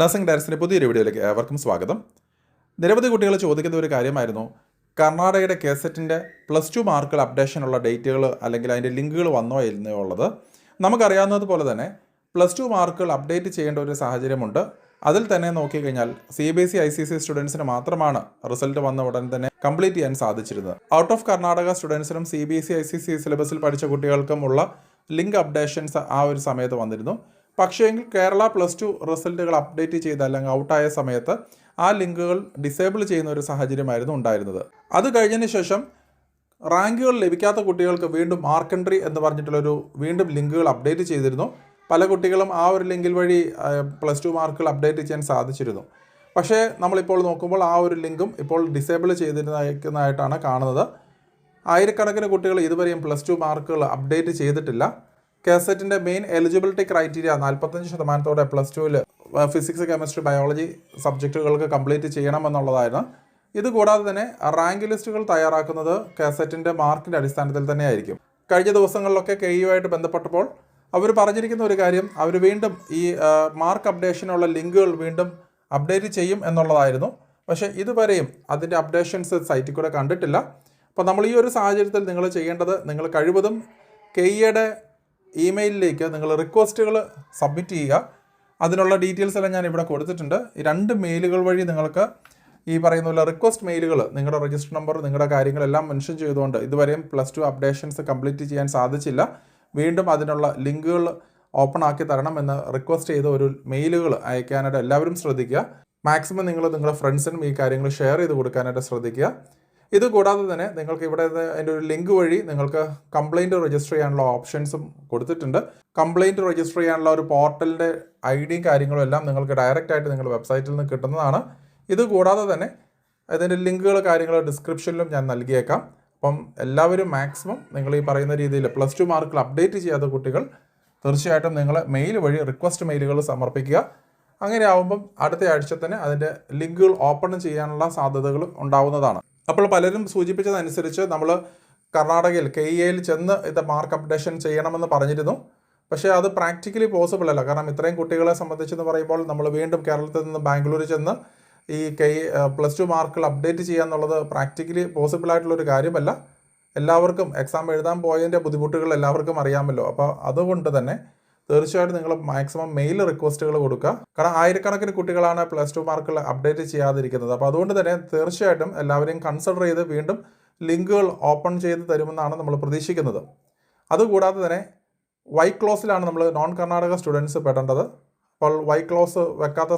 Nursing ഡയറക്ടറിൻ്റെ പുതിയൊരു വീഡിയോയിലേക്ക് ഏവർക്കും സ്വാഗതം. നിരവധി കുട്ടികൾ ചോദിക്കുന്ന ഒരു കാര്യമായിരുന്നു കർണാടകയുടെ കേസറ്റിൻ്റെ +2 മാർക്കുകൾ അപ്ഡേഷനുള്ള ഡേറ്റുകൾ അല്ലെങ്കിൽ അതിൻ്റെ ലിങ്കുകൾ വന്നോ ഇല്ലയോ ഉള്ളത്. നമുക്കറിയാവുന്നതുപോലെ തന്നെ +2 മാർക്കുകൾ അപ്ഡേറ്റ് ചെയ്യേണ്ട ഒരു സാഹചര്യമുണ്ട്. അതിൽ തന്നെ നോക്കിക്കഴിഞ്ഞാൽ CBSE ICC സ്റ്റുഡൻസിന് മാത്രമാണ് റിസൾട്ട് വന്ന ഉടൻ തന്നെ കംപ്ലീറ്റ് ചെയ്യാൻ സാധിച്ചിരുന്നത്. ഔട്ട് ഓഫ് കർണാടക സ്റ്റുഡൻസിനും CBSE ICC സിലബസിൽ പഠിച്ച കുട്ടികൾക്കുമുള്ള ലിങ്ക് അപ്ഡേഷൻസ് ആ ഒരു സമയത്ത് വന്നിരുന്നു. പക്ഷേങ്കിൽ കേരള +2 റിസൾട്ടുകൾ അപ്ഡേറ്റ് ചെയ്ത് അല്ലെങ്കിൽ ഔട്ടായ സമയത്ത് ആ ലിങ്കുകൾ ഡിസേബിൾ ചെയ്യുന്ന ഒരു സാഹചര്യമായിരുന്നു ഉണ്ടായിരുന്നത്. അത് കഴിഞ്ഞതിന് ശേഷം റാങ്കുകൾ ലഭിക്കാത്ത കുട്ടികൾക്ക് വീണ്ടും മാർക്ക് എൻട്രി എന്ന് പറഞ്ഞിട്ടുള്ളൊരു വീണ്ടും ലിങ്കുകൾ അപ്ഡേറ്റ് ചെയ്തിരുന്നു. പല കുട്ടികളും ആ ഒരു ലിങ്കിൽ വഴി +2 മാർക്കുകൾ അപ്ഡേറ്റ് ചെയ്യാൻ സാധിച്ചിരുന്നു. പക്ഷേ നമ്മളിപ്പോൾ നോക്കുമ്പോൾ ആ ഒരു ലിങ്കും ഇപ്പോൾ ഡിസേബിൾ ചെയ്തിരുന്നതായിട്ടാണ് കാണുന്നത്. ആയിരക്കണക്കിന് കുട്ടികൾ ഇതുവരെയും +2 മാർക്കുകൾ അപ്ഡേറ്റ് ചെയ്തിട്ടില്ല. കേസറ്റിൻ്റെ മെയിൻ എലിജിബിലിറ്റി ക്രൈറ്റീരിയ 45% +2-ൽ ഫിസിക്സ്, കെമിസ്ട്രി, ബയോളജി സബ്ജക്റ്റുകൾക്ക് കംപ്ലീറ്റ് ചെയ്യണമെന്നുള്ളതായിരുന്നു. ഇതുകൂടാതെ തന്നെ റാങ്ക് ലിസ്റ്റുകൾ തയ്യാറാക്കുന്നത് കേസറ്റിൻ്റെ മാർക്കിൻ്റെ അടിസ്ഥാനത്തിൽ തന്നെയായിരിക്കും. കഴിഞ്ഞ ദിവസങ്ങളിലൊക്കെ KU-ആയിട്ട് ബന്ധപ്പെട്ടപ്പോൾ അവർ പറഞ്ഞിരിക്കുന്ന ഒരു കാര്യം, അവർ വീണ്ടും ഈ മാർക്ക് അപ്ഡേഷനുള്ള ലിങ്കുകൾ വീണ്ടും അപ്ഡേറ്റ് ചെയ്യും എന്നുള്ളതായിരുന്നു. പക്ഷേ ഇതുവരെയും അതിൻ്റെ അപ്ഡേഷൻസ് സൈറ്റിൽ കൂടെ കണ്ടിട്ടില്ല. അപ്പോൾ നമ്മൾ ഈ ഒരു സാഹചര്യത്തിൽ നിങ്ങൾ ചെയ്യേണ്ടത്, നിങ്ങൾ കഴിവതും KU-യുടെ ഇമെയിലിലേക്ക് നിങ്ങൾ റിക്വസ്റ്റുകൾ സബ്മിറ്റ് ചെയ്യുക. അതിനുള്ള ഡീറ്റെയിൽസ് എല്ലാം ഞാൻ ഇവിടെ കൊടുത്തിട്ടുണ്ട്. ഈ 2 മെയിലുകൾ വഴി നിങ്ങൾക്ക് ഈ പറയുന്ന പോലെ റിക്വസ്റ്റ് മെയിലുകൾ, നിങ്ങളുടെ രജിസ്റ്റർ നമ്പർ, നിങ്ങളുടെ കാര്യങ്ങളെല്ലാം മെൻഷൻ ചെയ്തുകൊണ്ട് ഇതുവരെയും +2 അപ്ഡേഷൻസ് കംപ്ലീറ്റ് ചെയ്യാൻ സാധിച്ചില്ല, വീണ്ടും അതിനുള്ള ലിങ്കുകൾ ഓപ്പൺ ആക്കി തരണമെന്ന് റിക്വസ്റ്റ് ചെയ്ത ഒരു മെയിലുകൾ അയക്കാനായിട്ട് എല്ലാവരും ശ്രദ്ധിക്കുക. മാക്സിമം നിങ്ങൾ നിങ്ങളുടെ ഫ്രണ്ട്സിനും ഈ കാര്യങ്ങൾ ഷെയർ ചെയ്ത് കൊടുക്കാനായിട്ട് ശ്രദ്ധിക്കുക. ഇതുകൂടാതെ തന്നെ നിങ്ങൾക്ക് ഇവിടെ അതിൻ്റെ ഒരു ലിങ്ക് വഴി നിങ്ങൾക്ക് കംപ്ലയിൻറ്റ് രജിസ്റ്റർ ചെയ്യാനുള്ള ഓപ്ഷൻസും കൊടുത്തിട്ടുണ്ട്. കംപ്ലയിൻറ്റ് രജിസ്റ്റർ ചെയ്യാനുള്ള ഒരു പോർട്ടലിൻ്റെ ID കാര്യങ്ങളും എല്ലാം നിങ്ങൾക്ക് ഡയറക്റ്റായിട്ട് നിങ്ങളുടെ വെബ്സൈറ്റിൽ നിന്ന് കിട്ടുന്നതാണ്. ഇതുകൂടാതെ തന്നെ അതിൻ്റെ ലിങ്കുകൾ കാര്യങ്ങൾ ഡിസ്ക്രിപ്ഷനിലും ഞാൻ നൽകിയേക്കാം. അപ്പം എല്ലാവരും മാക്സിമം നിങ്ങൾ ഈ പറയുന്ന രീതിയിൽ +2 മാർക്കുകൾ അപ്ഡേറ്റ് ചെയ്യാത്ത കുട്ടികൾ തീർച്ചയായിട്ടും നിങ്ങൾ മെയിൽ വഴി റിക്വസ്റ്റ് മെയിലുകൾ സമർപ്പിക്കുക. അങ്ങനെ ആവുമ്പം അടുത്ത ആഴ്ച തന്നെ അതിൻ്റെ ലിങ്കുകൾ ഓപ്പൺ ചെയ്യാനുള്ള സാധ്യതകൾ ഉണ്ടാവുന്നതാണ്. അപ്പോൾ പലരും സൂചിപ്പിച്ചതനുസരിച്ച് നമ്മൾ കർണാടകയിൽ KU-യിൽ ചെന്ന് ഇത് മാർക്ക് അപ്ഡേഷൻ ചെയ്യണമെന്ന് പറഞ്ഞിരുന്നു. പക്ഷേ അത് പ്രാക്ടിക്കലി പോസിബിൾ അല്ല. കാരണം ഇത്രയും കുട്ടികളെ സംബന്ധിച്ചെന്ന് പറയുമ്പോൾ നമ്മൾ വീണ്ടും കേരളത്തിൽ നിന്ന് ബാംഗ്ലൂർ ചെന്ന് ഈ +2 മാർക്കുകൾ അപ്ഡേറ്റ് ചെയ്യുക എന്നുള്ളത് പ്രാക്ടിക്കലി പോസിബിൾ ആയിട്ടുള്ളൊരു കാര്യമല്ല. എല്ലാവർക്കും എക്സാം എഴുതാൻ പോയതിൻ്റെ ബുദ്ധിമുട്ടുകൾ എല്ലാവർക്കും അറിയാമല്ലോ. അപ്പോൾ അതുകൊണ്ട് തന്നെ തീർച്ചയായിട്ടും നിങ്ങൾ മാക്സിമം മെയിൽ റിക്വസ്റ്റുകൾ കൊടുക്കുക. കാരണം ആയിരക്കണക്കിന് കുട്ടികളാണ് +2 മാർക്കുകൾ അപ്ഡേറ്റ് ചെയ്യാതിരിക്കുന്നത്. അപ്പോൾ അതുകൊണ്ട് തന്നെ തീർച്ചയായിട്ടും എല്ലാവരെയും കൺസിഡർ ചെയ്ത് വീണ്ടും ലിങ്കുകൾ ഓപ്പൺ ചെയ്ത് തരുമെന്നാണ് നമ്മൾ പ്രതീക്ഷിക്കുന്നത്. അതുകൂടാതെ തന്നെ വൈറ്റ് ക്ലോസിലാണ് നമ്മൾ നോൺ കർണാടക സ്റ്റുഡൻസ് പെടേണ്ടത്. അപ്പോൾ വൈറ്റ് ക്ലോസ് വെക്കാത്ത